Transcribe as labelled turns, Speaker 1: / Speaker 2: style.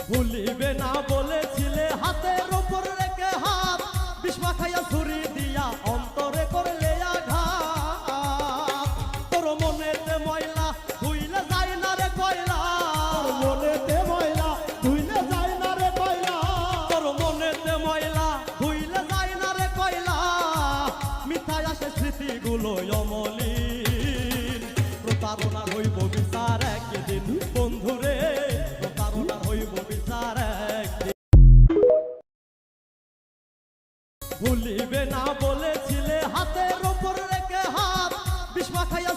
Speaker 1: ভুলিবে না বলেছিলে হাতের উপর রেখে হাত, বিষ মাখাইয়া ছুরি দিয়া অন্তরে করলে আঘাত। তোর মনেতে ময়লা ধুইলে যায় না রে কয়লা,
Speaker 2: মনেতে ময়লা ধুইলে যায় না রে কয়লা,
Speaker 1: তোর মনেতে ময়লা ধুইলে যায় না রে কয়লা। মিথায় আসে স্মৃতিগুলো অমলিন, প্রতারণার হইব বিচার একদিন বন্ধুরে, প্রতারণার হইব বিচার একদিন। ভুলিবে না বলেছিলে হাতের উপর রেখে হাত, বিষ মাখাইয়া